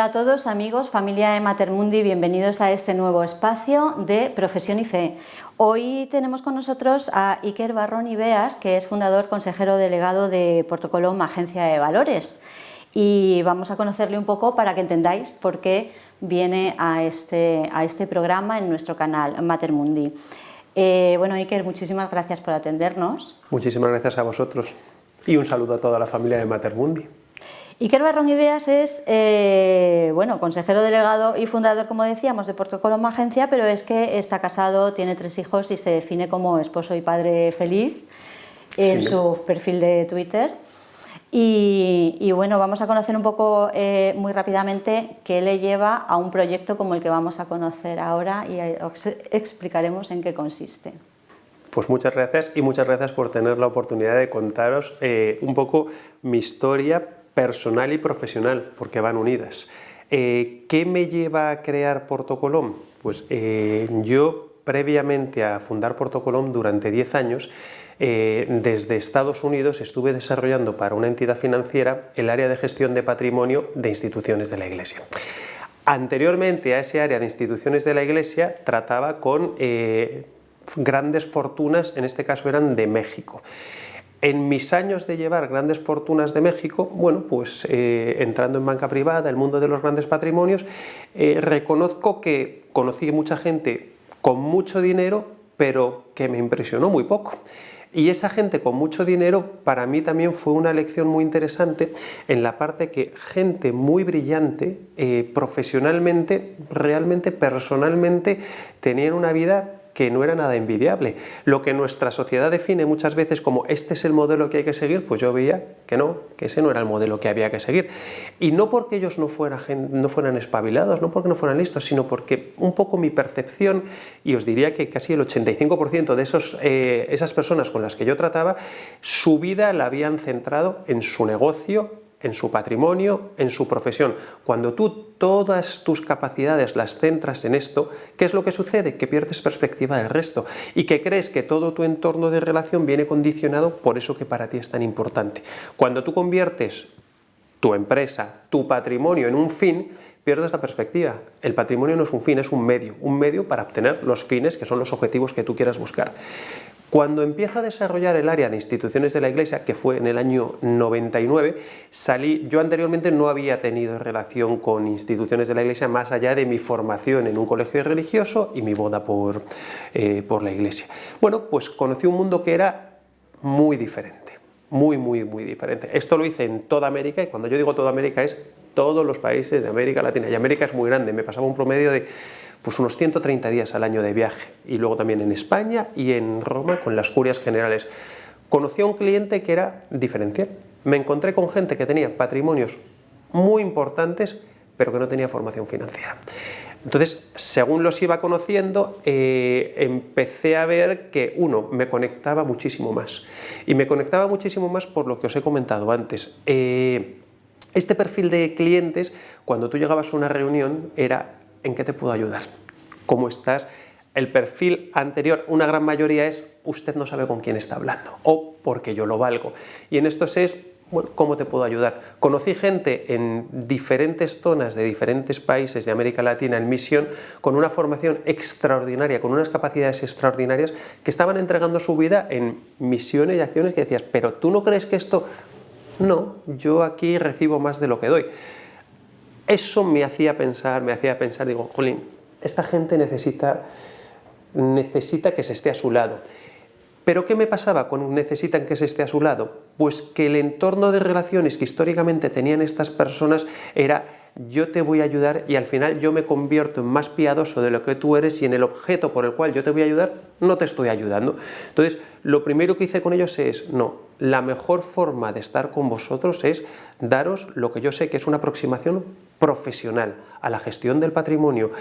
a todos, amigos, familia de Mater Mundi, bienvenidos a este nuevo espacio de Profesión y Fe. Hoy tenemos con nosotros a Iker Barrón Ibeas, que es fundador, consejero delegado de Porto Colom, Agencia de Valores. Y vamos a conocerle un poco para que entendáis por qué viene a este programa en nuestro canal Mater Mundi. Bueno, Iker, muchísimas gracias por atendernos. Muchísimas gracias a vosotros y un saludo a toda la familia de Mater Mundi. Iker Barrón Ibeas es consejero delegado y fundador, como decíamos, de Porto Colom Agencia, pero es que está casado, tiene 3 hijos y se define como esposo y padre feliz en su perfil de Twitter. Y bueno, vamos a conocer un poco muy rápidamente qué le lleva a un proyecto como el que vamos a conocer ahora y explicaremos en qué consiste. Pues muchas gracias y muchas gracias por tener la oportunidad de contaros un poco mi historia personal y profesional, porque van unidas. ¿Qué me lleva a crear Porto Colom? Pues yo, previamente a fundar Porto Colom, durante 10 años, desde Estados Unidos estuve desarrollando para una entidad financiera el área de gestión de patrimonio de instituciones de la Iglesia. Anteriormente a ese área de instituciones de la Iglesia trataba con grandes fortunas, en este caso eran de México. En mis años de llevar grandes fortunas de México, bueno, pues entrando en banca privada, el mundo de los grandes patrimonios, reconozco que conocí mucha gente con mucho dinero, pero que me impresionó muy poco. Y esa gente con mucho dinero para mí también fue una lección muy interesante en la parte que gente muy brillante, profesionalmente, realmente, personalmente, tenían una vida que no era nada envidiable. Lo que nuestra sociedad define muchas veces como este es el modelo que hay que seguir, pues yo veía que no, que ese no era el modelo que había que seguir. Y no porque ellos no fueran espabilados, no porque no fueran listos, sino porque un poco mi percepción, y os diría que casi el 85% de esas personas con las que yo trataba, su vida la habían centrado en su negocio, en su patrimonio, en su profesión. Cuando tú todas tus capacidades las centras en esto, ¿qué es lo que sucede? Que pierdes perspectiva del resto y que crees que todo tu entorno de relación viene condicionado por eso que para ti es tan importante. Cuando tú conviertes tu empresa, tu patrimonio en un fin, pierdes la perspectiva. El patrimonio no es un fin, es un medio para obtener los fines que son los objetivos que tú quieras buscar. Cuando empiezo a desarrollar el área de instituciones de la Iglesia, que fue en el año 99, yo anteriormente no había tenido relación con instituciones de la Iglesia más allá de mi formación en un colegio religioso y mi boda por la Iglesia. Bueno, pues conocí un mundo que era muy diferente, muy diferente. Esto lo hice en toda América, y cuando yo digo toda América es todos los países de América Latina, y América es muy grande, me pasaba un promedio de pues unos 130 días al año de viaje, y luego también en España y en Roma con las curias generales. Conocí a un cliente que era diferencial. Me encontré con gente que tenía patrimonios muy importantes, pero que no tenía formación financiera. Entonces, según los iba conociendo, empecé a ver que, uno, me conectaba muchísimo más. Y me conectaba muchísimo más por lo que os he comentado antes. Este perfil de clientes, cuando tú llegabas a una reunión, era ¿en qué te puedo ayudar? ¿Cómo estás? El perfil anterior, una gran mayoría es usted no sabe con quién está hablando o porque yo lo valgo. Y en estos es, bueno, ¿cómo te puedo ayudar? Conocí gente en diferentes zonas de diferentes países de América Latina en misión con una formación extraordinaria, con unas capacidades extraordinarias que estaban entregando su vida en misiones y acciones que decías, pero ¿tú no crees que esto? No, yo aquí recibo más de lo que doy. Eso me hacía pensar, digo, jolín, esta gente necesita que se esté a su lado. ¿Pero qué me pasaba con necesitan que se esté a su lado? Pues que el entorno de relaciones que históricamente tenían estas personas era yo te voy a ayudar y al final yo me convierto en más piadoso de lo que tú eres y en el objeto por el cual yo te voy a ayudar no te estoy ayudando. Entonces, lo primero que hice con ellos es, no, la mejor forma de estar con vosotros es daros lo que yo sé que es una aproximación profesional a la gestión del patrimonio.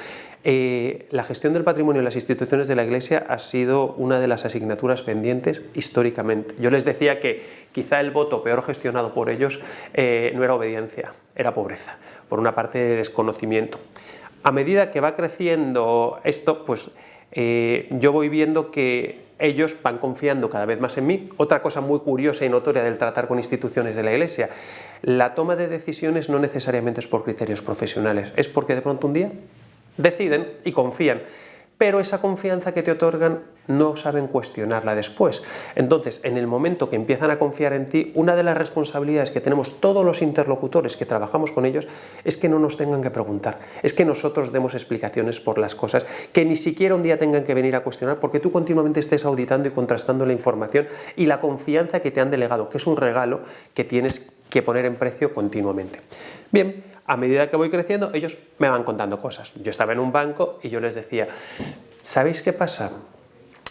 La gestión del patrimonio en las instituciones de la Iglesia ha sido una de las asignaturas pendientes históricamente. Yo les decía que quizá el voto peor gestionado por ellos no era obediencia, era pobreza, por una parte de desconocimiento. A medida que va creciendo esto, pues yo voy viendo que ellos van confiando cada vez más en mí. Otra cosa muy curiosa y notoria del tratar con instituciones de la Iglesia, la toma de decisiones no necesariamente es por criterios profesionales, es porque de pronto un día deciden y confían. Pero esa confianza que te otorgan no saben cuestionarla después. Entonces, en el momento que empiezan a confiar en ti, una de las responsabilidades que tenemos todos los interlocutores que trabajamos con ellos es que no nos tengan que preguntar, es que nosotros demos explicaciones por las cosas, que ni siquiera un día tengan que venir a cuestionar, porque tú continuamente estés auditando y contrastando la información y la confianza que te han delegado, que es un regalo que tienes que poner en precio continuamente. Bien, a medida que voy creciendo, ellos me van contando cosas. Yo estaba en un banco y yo les decía, ¿sabéis qué pasa?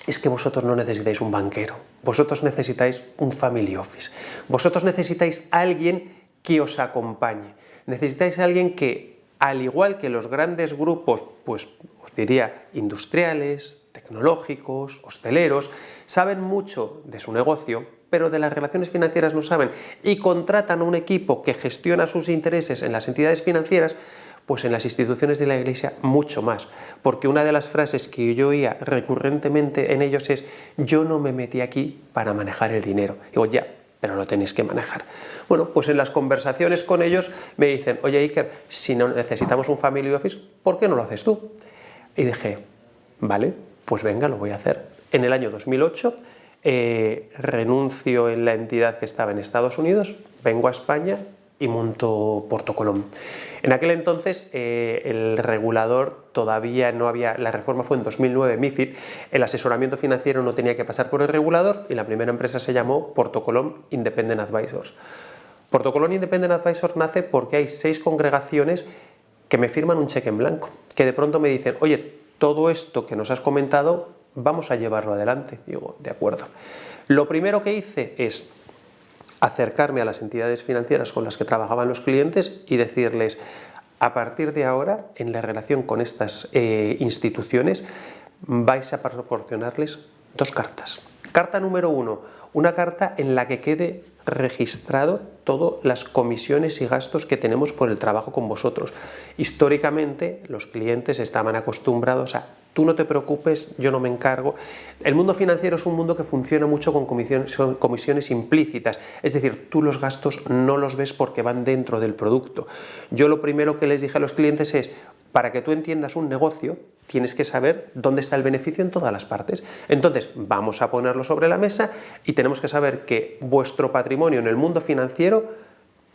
Es que vosotros no necesitáis un banquero, vosotros necesitáis un family office, vosotros necesitáis alguien que os acompañe, necesitáis alguien que, al igual que los grandes grupos, pues os diría, industriales, tecnológicos, hosteleros, saben mucho de su negocio, pero de las relaciones financieras no saben, y contratan a un equipo que gestiona sus intereses en las entidades financieras, pues en las instituciones de la Iglesia mucho más, porque una de las frases que yo oía recurrentemente en ellos es: yo no me metí aquí para manejar el dinero. Digo, ya, pero lo tenéis que manejar. Bueno, pues en las conversaciones con ellos me dicen, oye Iker, si no necesitamos un family office, ¿por qué no lo haces tú? Y dije, vale, pues venga, lo voy a hacer. En el año 2008 renuncio en la entidad que estaba en Estados Unidos, vengo a España y monto Porto Colom. En aquel entonces el regulador todavía no había, la reforma fue en 2009, MiFID, el asesoramiento financiero no tenía que pasar por el regulador y la primera empresa se llamó Porto Colom Independent Advisors. Porto Colom Independent Advisors nace porque hay 6 congregaciones que me firman un cheque en blanco, que de pronto me dicen, oye, todo esto que nos has comentado, vamos a llevarlo adelante. Y digo, de acuerdo. Lo primero que hice es acercarme a las entidades financieras con las que trabajaban los clientes y decirles, a partir de ahora, en la relación con estas instituciones, vais a proporcionarles 2 cartas. Carta número 1, una carta en la que quede registrado todas las comisiones y gastos que tenemos por el trabajo con vosotros. Históricamente, los clientes estaban acostumbrados a tú no te preocupes, yo no me encargo. El mundo financiero es un mundo que funciona mucho con comisiones implícitas, es decir, tú los gastos no los ves porque van dentro del producto. Yo lo primero que les dije a los clientes es, para que tú entiendas un negocio, tienes que saber dónde está el beneficio en todas las partes. Entonces, vamos a ponerlo sobre la mesa y tenemos que saber que vuestro patrimonio en el mundo financiero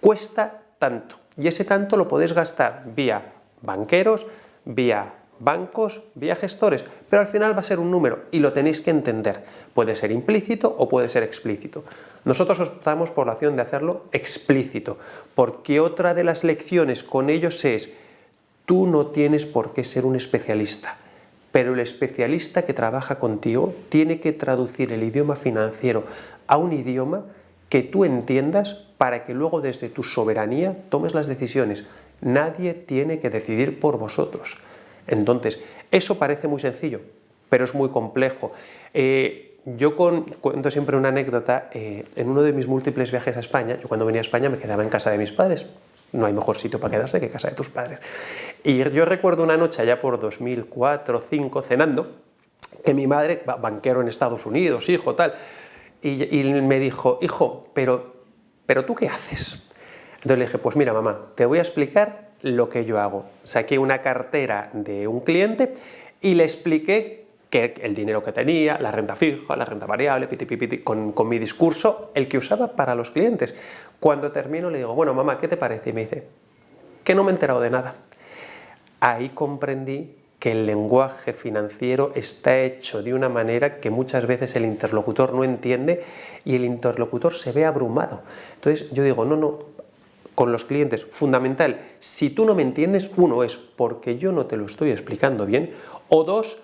cuesta tanto. Y ese tanto lo podéis gastar vía banqueros, vía bancos, vía gestores, pero al final va a ser un número y lo tenéis que entender. Puede ser implícito o puede ser explícito. Nosotros optamos por la opción de hacerlo explícito, porque otra de las lecciones con ellos es: tú no tienes por qué ser un especialista, pero el especialista que trabaja contigo tiene que traducir el idioma financiero a un idioma que tú entiendas para que luego desde tu soberanía tomes las decisiones. Nadie tiene que decidir por vosotros. Entonces, eso parece muy sencillo, pero es muy complejo. Yo cuento siempre una anécdota. En uno de mis múltiples viajes a España, yo cuando venía a España me quedaba en casa de mis padres. No hay mejor sitio para quedarse que casa de tus padres. Y yo recuerdo una noche allá por 2004 o 2005 cenando, que mi madre, banquero en Estados Unidos, hijo, tal, y me dijo, hijo, pero ¿tú qué haces? Entonces le dije, pues mira mamá, te voy a explicar lo que yo hago. Saqué una cartera de un cliente y le expliqué que el dinero que tenía, la renta fija, la renta variable, con mi discurso, el que usaba para los clientes. Cuando termino le digo, bueno mamá, ¿qué te parece? Y me dice, que no me he enterado de nada. Ahí comprendí que el lenguaje financiero está hecho de una manera que muchas veces el interlocutor no entiende y el interlocutor se ve abrumado. Entonces yo digo, no, con los clientes, fundamental, si tú no me entiendes, uno es porque yo no te lo estoy explicando bien, o dos,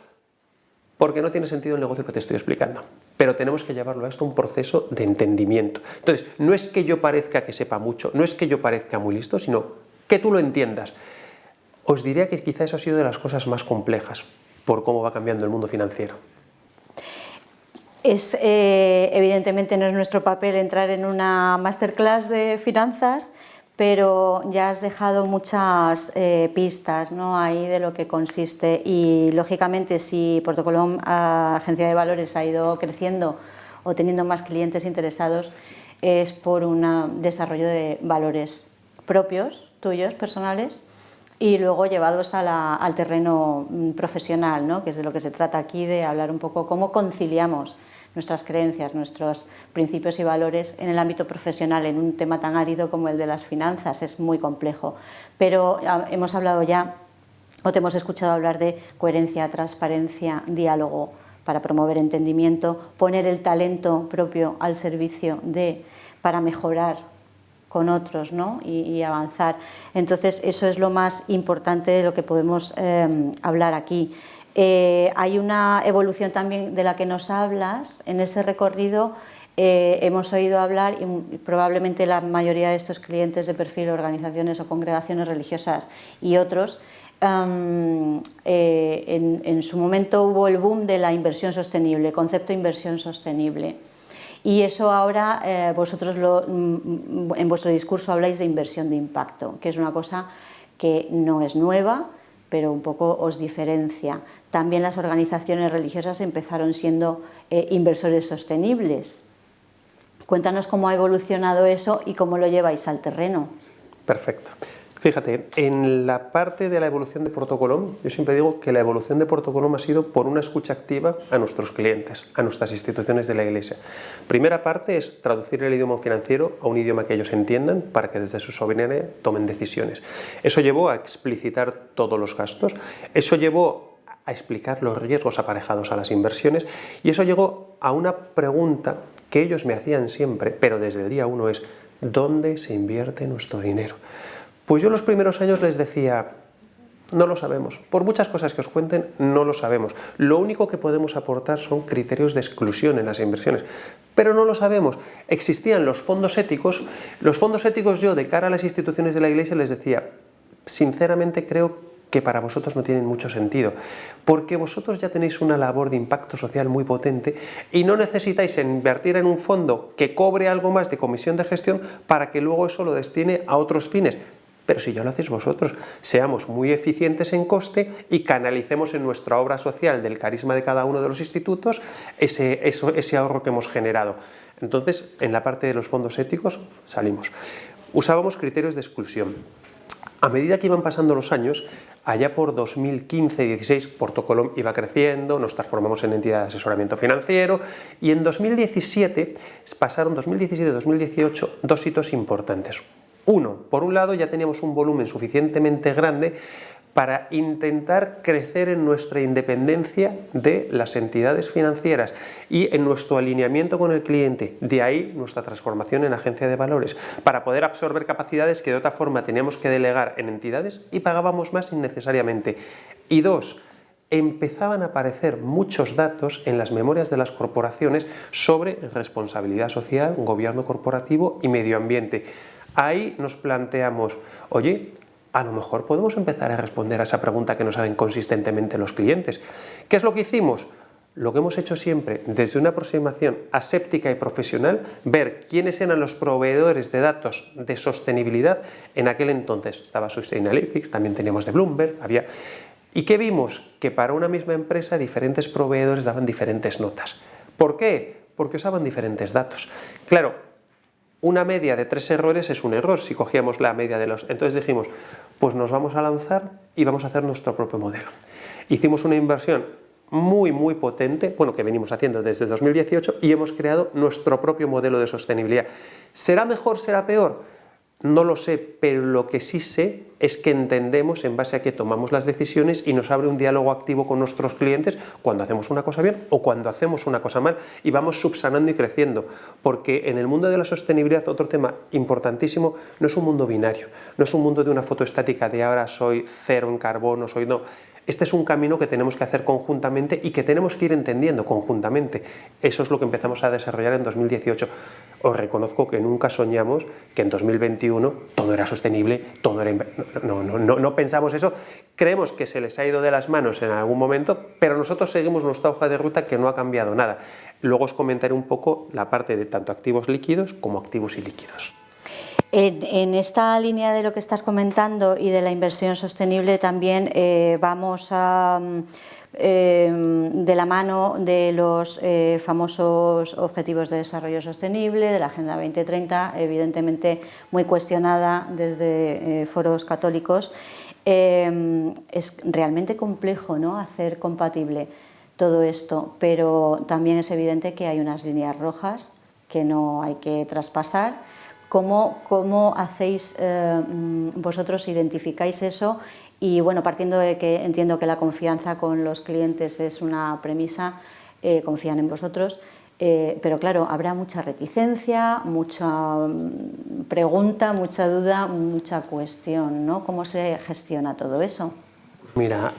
porque no tiene sentido el negocio que te estoy explicando. Pero tenemos que llevarlo a esto un proceso de entendimiento. Entonces, no es que yo parezca que sepa mucho, no es que yo parezca muy listo, sino que tú lo entiendas. Os diría que quizá eso ha sido de las cosas más complejas por cómo va cambiando el mundo financiero. Evidentemente no es nuestro papel entrar en una masterclass de finanzas, pero ya has dejado muchas pistas, ¿no?, ahí de lo que consiste, y lógicamente si Portocolom, agencia de valores, ha ido creciendo o teniendo más clientes interesados, es por un desarrollo de valores propios, tuyos, personales, y luego llevados al terreno profesional, ¿no?, que es de lo que se trata aquí, de hablar un poco cómo conciliamos nuestras creencias, nuestros principios y valores en el ámbito profesional, en un tema tan árido como el de las finanzas. Es muy complejo, pero hemos hablado ya, o te hemos escuchado hablar de coherencia, transparencia, diálogo para promover entendimiento, poner el talento propio al servicio para mejorar con otros, ¿no?, y avanzar. Entonces, eso es lo más importante de lo que podemos hablar aquí. Hay una evolución también de la que nos hablas. En ese recorrido hemos oído hablar, y probablemente la mayoría de estos clientes de perfil, organizaciones o congregaciones religiosas y otros, en su momento hubo el boom de la inversión sostenible, concepto de inversión sostenible. Y eso ahora vosotros en vuestro discurso habláis de inversión de impacto, que es una cosa que no es nueva, pero un poco os diferencia. También las organizaciones religiosas empezaron siendo inversores sostenibles. Cuéntanos cómo ha evolucionado eso y cómo lo lleváis al terreno. Perfecto. Fíjate, en la parte de la evolución de Portocolom, yo siempre digo que la evolución de Portocolom ha sido por una escucha activa a nuestros clientes, a nuestras instituciones de la Iglesia. Primera parte es traducir el idioma financiero a un idioma que ellos entiendan para que desde su soberanía tomen decisiones. Eso llevó a explicitar todos los gastos, eso llevó a explicar los riesgos aparejados a las inversiones, y eso llegó a una pregunta que ellos me hacían siempre, pero desde el día 1, es ¿dónde se invierte nuestro dinero? Pues yo los primeros años les decía, no lo sabemos, por muchas cosas que os cuenten, no lo sabemos. Lo único que podemos aportar son criterios de exclusión en las inversiones, pero no lo sabemos. Existían los fondos éticos yo de cara a las instituciones de la Iglesia les decía, sinceramente creo que para vosotros no tienen mucho sentido, porque vosotros ya tenéis una labor de impacto social muy potente y no necesitáis invertir en un fondo que cobre algo más de comisión de gestión para que luego eso lo destine a otros fines. Pero si ya lo hacéis vosotros, seamos muy eficientes en coste y canalicemos en nuestra obra social del carisma de cada uno de los institutos ese ahorro que hemos generado. Entonces, en la parte de los fondos éticos salimos. Usábamos criterios de exclusión. A medida que iban pasando los años, allá por 2015-16, Portocolom iba creciendo, nos transformamos en entidad de asesoramiento financiero, y en 2017-2018, dos hitos importantes. Uno, por un lado ya teníamos un volumen suficientemente grande para intentar crecer en nuestra independencia de las entidades financieras y en nuestro alineamiento con el cliente. De ahí nuestra transformación en agencia de valores, para poder absorber capacidades que de otra forma teníamos que delegar en entidades y pagábamos más innecesariamente. Y dos, empezaban a aparecer muchos datos en las memorias de las corporaciones sobre responsabilidad social, gobierno corporativo y medio ambiente. Ahí nos planteamos, oye, a lo mejor podemos empezar a responder a esa pregunta que nos hacen consistentemente los clientes. ¿Qué es lo que hicimos? Lo que hemos hecho siempre, desde una aproximación aséptica y profesional, ver quiénes eran los proveedores de datos de sostenibilidad en aquel entonces. Estaba Sustainalytics, también teníamos de Bloomberg, había... ¿Y qué vimos? Que para una misma empresa diferentes proveedores daban diferentes notas. ¿Por qué? Porque usaban diferentes datos. Claro, una media de 3 errores es un error si cogíamos la media de los... Entonces dijimos, pues nos vamos a lanzar y vamos a hacer nuestro propio modelo. Hicimos una inversión muy potente, bueno, que venimos haciendo desde 2018, y hemos creado nuestro propio modelo de sostenibilidad. ¿Será mejor, será peor? No lo sé, pero lo que sí sé es que entendemos en base a que tomamos las decisiones y nos abre un diálogo activo con nuestros clientes cuando hacemos una cosa bien o cuando hacemos una cosa mal, y vamos subsanando y creciendo, porque en el mundo de la sostenibilidad, otro tema importantísimo, no es un mundo binario, no es un mundo de una foto estática de ahora soy cero en carbono, soy no. Este es un camino que tenemos que hacer conjuntamente y que tenemos que ir entendiendo conjuntamente. Eso es lo que empezamos a desarrollar en 2018. Os reconozco que nunca soñamos que en 2021 todo era sostenible, todo era... No pensamos eso. Creemos que se les ha ido de las manos en algún momento, pero nosotros seguimos nuestra hoja de ruta que no ha cambiado nada. Luego os comentaré un poco la parte de tanto activos líquidos como activos ilíquidos. En esta línea de lo que estás comentando y de la inversión sostenible también vamos a, de la mano de los famosos Objetivos de Desarrollo Sostenible, de la Agenda 2030, evidentemente muy cuestionada desde foros católicos. Es realmente complejo, ¿no?, hacer compatible todo esto, pero también es evidente que hay unas líneas rojas que no hay que traspasar. ¿Cómo hacéis vosotros, identificáis eso? Y bueno, partiendo de que entiendo que la confianza con los clientes es una premisa, confían en vosotros, pero claro, habrá mucha reticencia, mucha pregunta, mucha duda, mucha cuestión, ¿no? ¿Cómo se gestiona todo eso? Mira,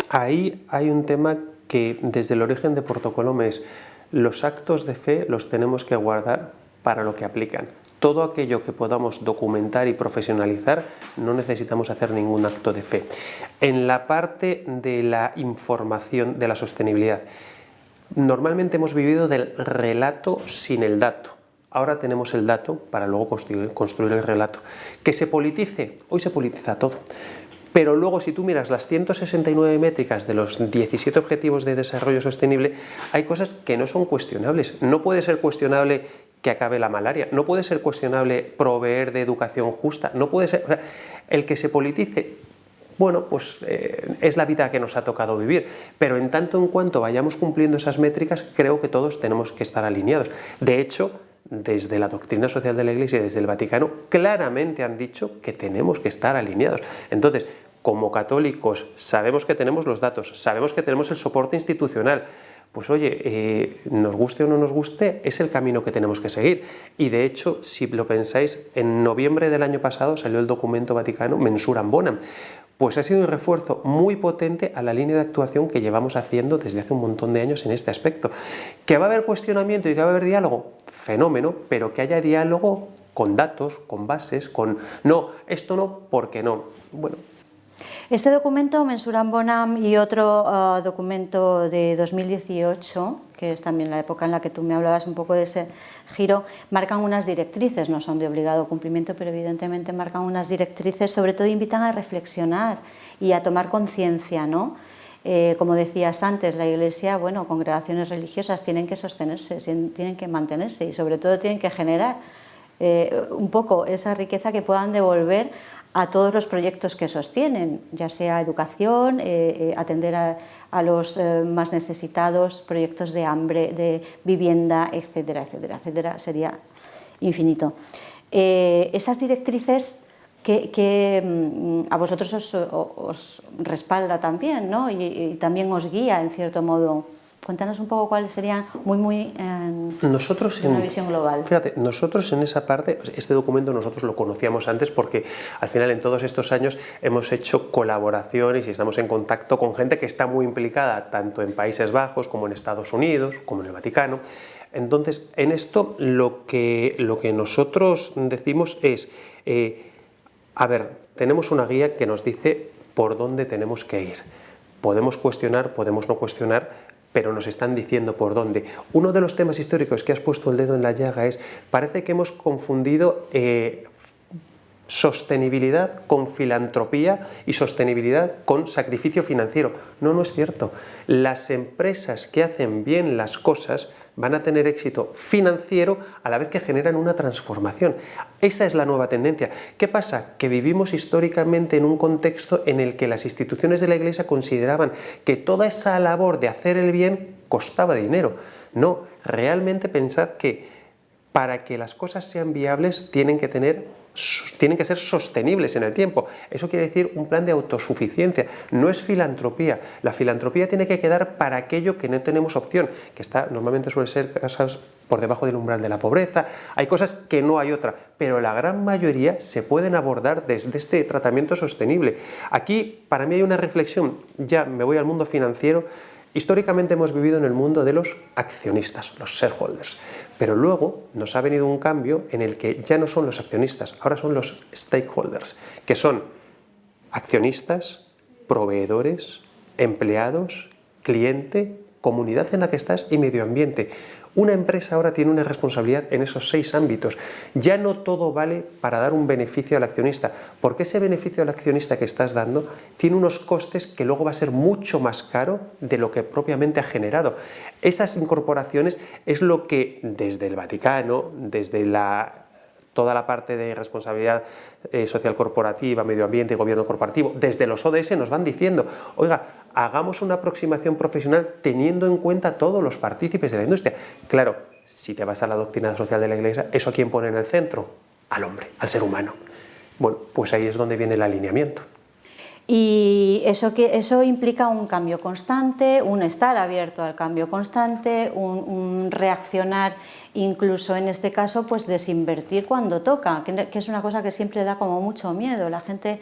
ahí hay un tema que desde el origen de Portocolom es: los actos de fe los tenemos que guardar para lo que aplican. Todo aquello que podamos documentar y profesionalizar, no necesitamos hacer ningún acto de fe. En la parte de la información de la sostenibilidad, normalmente hemos vivido del relato sin el dato. Ahora tenemos el dato para luego construir el relato. ¿Que se politice? Hoy se politiza todo. Pero luego, si tú miras las 169 métricas de los 17 Objetivos de Desarrollo Sostenible, hay cosas que no son cuestionables. No puede ser cuestionable que acabe la malaria, no puede ser cuestionable proveer de educación justa, no puede ser... O sea, el que se politice, bueno, pues es la vida que nos ha tocado vivir, pero en tanto en cuanto vayamos cumpliendo esas métricas, creo que todos tenemos que estar alineados. De hecho, desde la doctrina social de la Iglesia y desde el Vaticano, claramente han dicho que tenemos que estar alineados. Entonces, como católicos, sabemos que tenemos los datos, sabemos que tenemos el soporte institucional. Pues oye, nos guste o no nos guste, es el camino que tenemos que seguir. Y de hecho, si lo pensáis, en noviembre del año pasado salió el documento vaticano Mensuram Bonam. Pues ha sido un refuerzo muy potente a la línea de actuación que llevamos haciendo desde hace un montón de años en este aspecto. ¿Que va a haber cuestionamiento y que va a haber diálogo? Fenómeno, pero que haya diálogo con datos, con bases, con no, esto no, ¿por qué no? Bueno. Este documento, Mensuram Bonam, y otro documento de 2018, que es también la época en la que tú me hablabas un poco de ese giro, marcan unas directrices, no son de obligado cumplimiento, pero evidentemente marcan unas directrices, sobre todo invitan a reflexionar y a tomar conciencia, ¿no? Como decías antes, la Iglesia, bueno, congregaciones religiosas tienen que sostenerse, tienen que mantenerse y sobre todo tienen que generar un poco esa riqueza que puedan devolver a todos los proyectos que sostienen, ya sea educación, atender a los más necesitados, proyectos de hambre, de vivienda, etcétera, etcétera, etcétera, sería infinito. Esas directrices que a vosotros os respalda también, ¿no? Y también os guía en cierto modo. Cuéntanos un poco cuáles serían muy nosotros una visión global. Fíjate, nosotros en esa parte, este documento nosotros lo conocíamos antes porque al final en todos estos años hemos hecho colaboraciones y estamos en contacto con gente que está muy implicada tanto en Países Bajos como en Estados Unidos, como en el Vaticano. Entonces, en esto lo que nosotros decimos es, a ver, tenemos una guía que nos dice por dónde tenemos que ir. Podemos cuestionar, podemos no cuestionar, pero nos están diciendo por dónde. Uno de los temas históricos que has puesto el dedo en la llaga es, parece que hemos confundido sostenibilidad con filantropía y sostenibilidad con sacrificio financiero. No, no es cierto. Las empresas que hacen bien las cosas van a tener éxito financiero a la vez que generan una transformación. Esa es la nueva tendencia. ¿Qué pasa? Que vivimos históricamente en un contexto en el que las instituciones de la Iglesia consideraban que toda esa labor de hacer el bien costaba dinero. No, realmente pensad que para que las cosas sean viables tienen que ser sostenibles en el tiempo. Eso quiere decir un plan de autosuficiencia, no es filantropía. La filantropía tiene que quedar para aquello que no tenemos opción, que normalmente suele ser cosas por debajo del umbral de la pobreza, hay cosas que no hay otra, pero la gran mayoría se pueden abordar desde este tratamiento sostenible. Aquí para mí hay una reflexión, ya me voy al mundo financiero. Históricamente hemos vivido en el mundo de los accionistas, los shareholders, pero luego nos ha venido un cambio en el que ya no son los accionistas, ahora son los stakeholders, que son accionistas, proveedores, empleados, cliente comunidad en la que estás y medio ambiente. Una empresa ahora tiene una responsabilidad en esos 6 ámbitos. Ya no todo vale para dar un beneficio al accionista, porque ese beneficio al accionista que estás dando tiene unos costes que luego va a ser mucho más caro de lo que propiamente ha generado. Esas incorporaciones es lo que desde el Vaticano, desde toda la parte de responsabilidad social corporativa, medio ambiente y gobierno corporativo, desde los ODS nos van diciendo, oiga, hagamos una aproximación profesional teniendo en cuenta todos los partícipes de la industria. Claro, si te vas a la doctrina social de la Iglesia, ¿eso a quién pone en el centro? Al hombre, al ser humano. Bueno, pues ahí es donde viene el alineamiento. Y eso implica un cambio constante, un estar abierto al cambio constante, un reaccionar, incluso en este caso, pues desinvertir cuando toca, que es una cosa que siempre da como mucho miedo. La gente,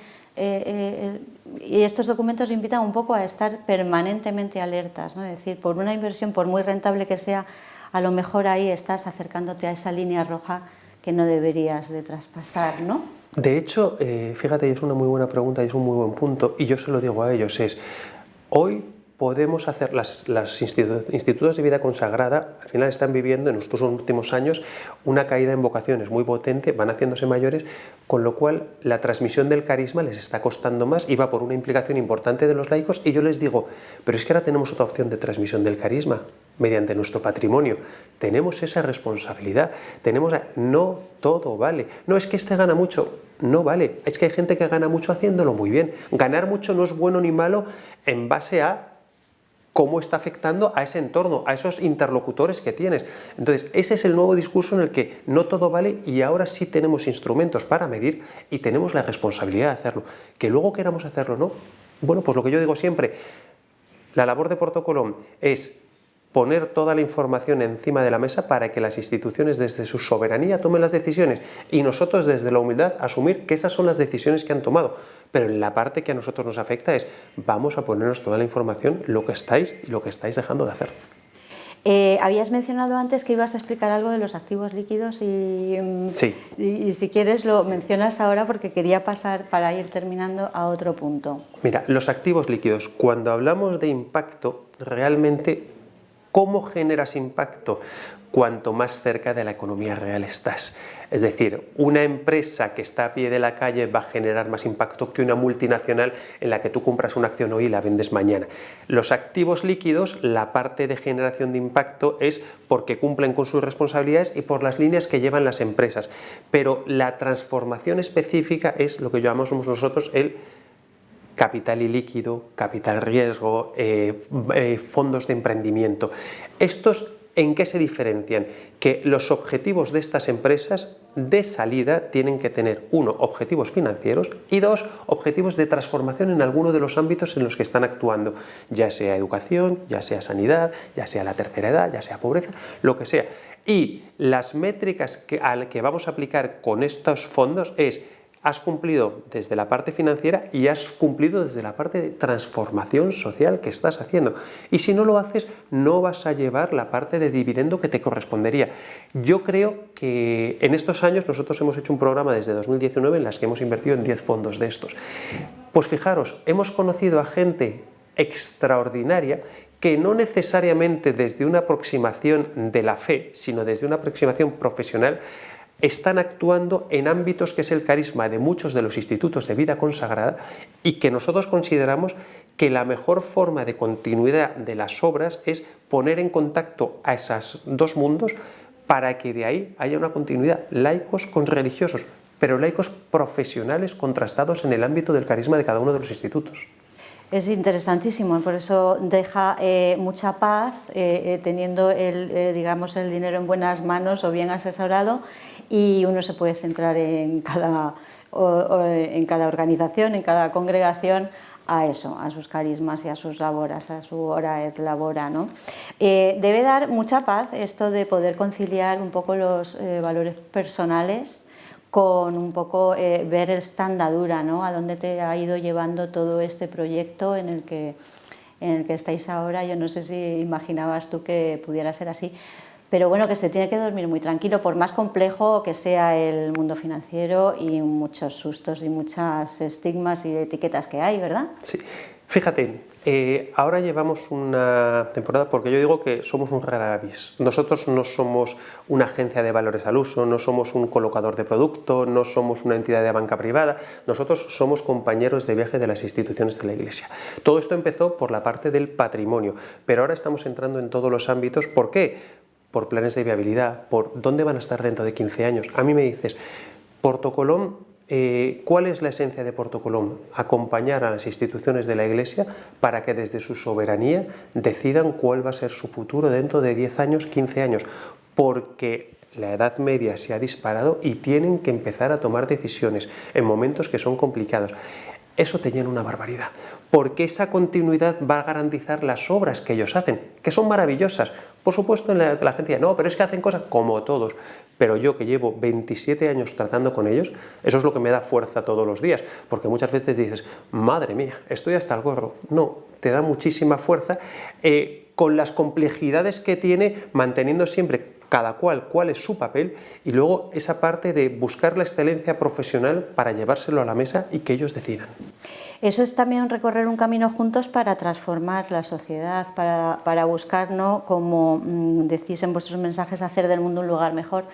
y estos documentos invitan un poco a estar permanentemente alertas, ¿no? Es decir, por una inversión, por muy rentable que sea, a lo mejor ahí estás acercándote a esa línea roja que no deberías de traspasar, ¿no? De hecho, fíjate, es una muy buena pregunta y es un muy buen punto, y yo se lo digo a ellos, hoy podemos hacer, los institutos de vida consagrada al final están viviendo en estos últimos años una caída en vocaciones muy potente, van haciéndose mayores, con lo cual la transmisión del carisma les está costando más y va por una implicación importante de los laicos, y yo les digo, pero es que ahora tenemos otra opción de transmisión del carisma, mediante nuestro patrimonio. Tenemos esa responsabilidad, no todo vale. No es que este gana mucho, no vale. Es que hay gente que gana mucho haciéndolo muy bien. Ganar mucho no es bueno ni malo en base a cómo está afectando a ese entorno, a esos interlocutores que tienes. Entonces, ese es el nuevo discurso en el que no todo vale, y ahora sí tenemos instrumentos para medir y tenemos la responsabilidad de hacerlo. Que luego queramos hacerlo, ¿no? Bueno, pues lo que yo digo siempre, la labor de Porto Colom es poner toda la información encima de la mesa para que las instituciones desde su soberanía tomen las decisiones, y nosotros desde la humildad asumir que esas son las decisiones que han tomado. Pero en la parte que a nosotros nos afecta vamos a ponernos toda la información, lo que estáis dejando de hacer. Habías mencionado antes que ibas a explicar algo de los activos líquidos Sí. y si quieres lo mencionas ahora, porque quería pasar para ir terminando a otro punto. Mira, los activos líquidos, cuando hablamos de impacto, realmente, ¿cómo generas impacto? Cuanto más cerca de la economía real estás. Es decir, una empresa que está a pie de la calle va a generar más impacto que una multinacional en la que tú compras una acción hoy y la vendes mañana. Los activos líquidos, la parte de generación de impacto es porque cumplen con sus responsabilidades y por las líneas que llevan las empresas. Pero la transformación específica es lo que llamamos nosotros el capital ilíquido, capital riesgo, fondos de emprendimiento. ¿Estos en qué se diferencian? Que los objetivos de estas empresas de salida tienen que tener, 1, objetivos financieros, y 2, objetivos de transformación en alguno de los ámbitos en los que están actuando, ya sea educación, ya sea sanidad, ya sea la tercera edad, ya sea pobreza, lo que sea. Y las métricas que vamos a aplicar con estos fondos es: has cumplido desde la parte financiera y has cumplido desde la parte de transformación social que estás haciendo. Y si no lo haces, no vas a llevar la parte de dividendo que te correspondería. Yo creo que en estos años nosotros hemos hecho un programa desde 2019 en las que hemos invertido en 10 fondos de estos. Pues fijaros, hemos conocido a gente extraordinaria que no necesariamente desde una aproximación de la fe, sino desde una aproximación profesional, están actuando en ámbitos que es el carisma de muchos de los institutos de vida consagrada, y que nosotros consideramos que la mejor forma de continuidad de las obras es poner en contacto a esos dos mundos para que de ahí haya una continuidad, laicos con religiosos, pero laicos profesionales contrastados en el ámbito del carisma de cada uno de los institutos. Es interesantísimo, por eso deja mucha paz teniendo digamos, el dinero en buenas manos o bien asesorado, y uno se puede centrar en cada organización, en cada congregación, a eso, a sus carismas y a sus laboras, a su hora et labora, ¿no? Debe dar mucha paz esto de poder conciliar un poco los valores personales con un poco ver esta andadura, ¿no? A dónde te ha ido llevando todo este proyecto en el que estáis ahora. Yo no sé si imaginabas tú que pudiera ser así, pero bueno, que se tiene que dormir muy tranquilo, por más complejo que sea el mundo financiero y muchos sustos y muchas estigmas y etiquetas que hay, ¿verdad? Sí. Fíjate, ahora llevamos una temporada, porque yo digo que somos un rara avis. Nosotros no somos una agencia de valores al uso, no somos un colocador de producto, no somos una entidad de banca privada, nosotros somos compañeros de viaje de las instituciones de la Iglesia. Todo esto empezó por la parte del patrimonio, pero ahora estamos entrando en todos los ámbitos. ¿Por qué? Por planes de viabilidad, por dónde van a estar dentro de 15 años. A mí me dices, Porto Colom, ¿cuál es la esencia de Porto Colom? Acompañar a las instituciones de la Iglesia para que desde su soberanía decidan cuál va a ser su futuro dentro de 10 años, 15 años, porque la edad media se ha disparado y tienen que empezar a tomar decisiones en momentos que son complicados. Eso te llena una barbaridad, porque esa continuidad va a garantizar las obras que ellos hacen, que son maravillosas. Por supuesto, la gente dice, no, pero es que hacen cosas como todos. Pero yo, que llevo 27 años tratando con ellos, eso es lo que me da fuerza todos los días, porque muchas veces dices, madre mía, estoy hasta el gorro. No, te da muchísima fuerza, con las complejidades que tiene, manteniendo siempre cada cual es su papel, y luego esa parte de buscar la excelencia profesional para llevárselo a la mesa y que ellos decidan. Eso es también recorrer un camino juntos para transformar la sociedad, para buscar, ¿no?, como decís en vuestros mensajes, hacer del mundo un lugar mejor,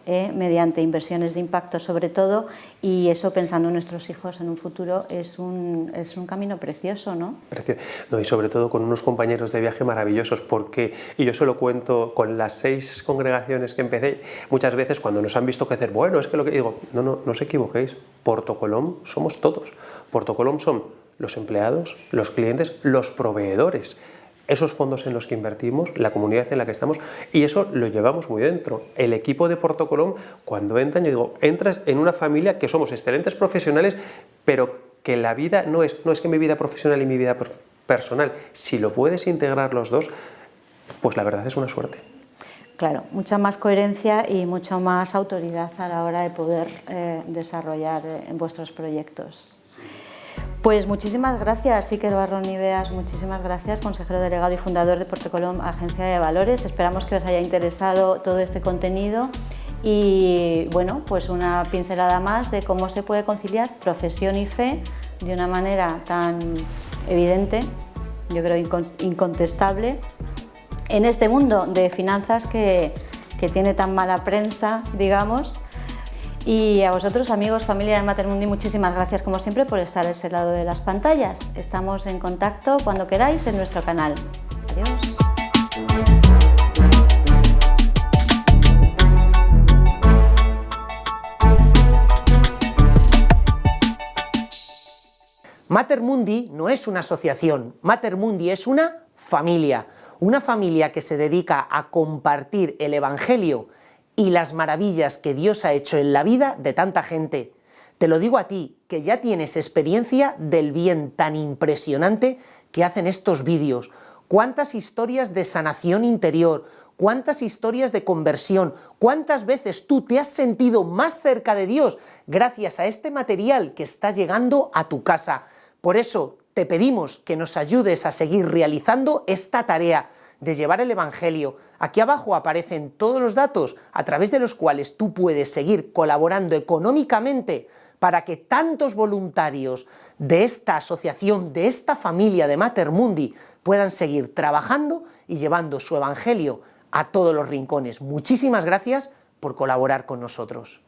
mediante inversiones de impacto sobre todo, y eso, pensando en nuestros hijos en un futuro, es un camino precioso, ¿no? Precioso. No, y sobre todo con unos compañeros de viaje maravillosos, porque, y yo se lo cuento con las 6 congregaciones que empecé, muchas veces cuando nos han visto crecer, bueno, es que lo que digo, no os equivoquéis, Porto Colom somos todos. Porto Colom son los empleados, los clientes, los proveedores, esos fondos en los que invertimos, la comunidad en la que estamos, y eso lo llevamos muy dentro. El equipo de Porto Colom, cuando entran, yo digo, entras en una familia que somos excelentes profesionales, pero que la vida no es que mi vida profesional y mi vida personal, si lo puedes integrar los dos, pues la verdad es una suerte. Claro, mucha más coherencia y mucha más autoridad a la hora de poder desarrollar vuestros proyectos. Pues muchísimas gracias, Iker Barrón Ibeas, muchísimas gracias, consejero delegado y fundador de Porto Colom Agencia de Valores. Esperamos que os haya interesado todo este contenido y, bueno, pues una pincelada más de cómo se puede conciliar profesión y fe de una manera tan evidente, yo creo incontestable, en este mundo de finanzas que tiene tan mala prensa, digamos. Y a vosotros, amigos, familia de Mater Mundi, muchísimas gracias como siempre por estar a ese lado de las pantallas. Estamos en contacto cuando queráis en nuestro canal. Adiós. Mater Mundi no es una asociación, Mater Mundi es una familia que se dedica a compartir el Evangelio y las maravillas que Dios ha hecho en la vida de tanta gente. Te lo digo a ti, que ya tienes experiencia del bien tan impresionante que hacen estos vídeos. Cuántas historias de sanación interior, cuántas historias de conversión, cuántas veces tú te has sentido más cerca de Dios gracias a este material que está llegando a tu casa. Por eso te pedimos que nos ayudes a seguir realizando esta tarea de llevar el Evangelio. Aquí abajo aparecen todos los datos a través de los cuales tú puedes seguir colaborando económicamente para que tantos voluntarios de esta asociación, de esta familia de Mater Mundi, puedan seguir trabajando y llevando su Evangelio a todos los rincones. Muchísimas gracias por colaborar con nosotros.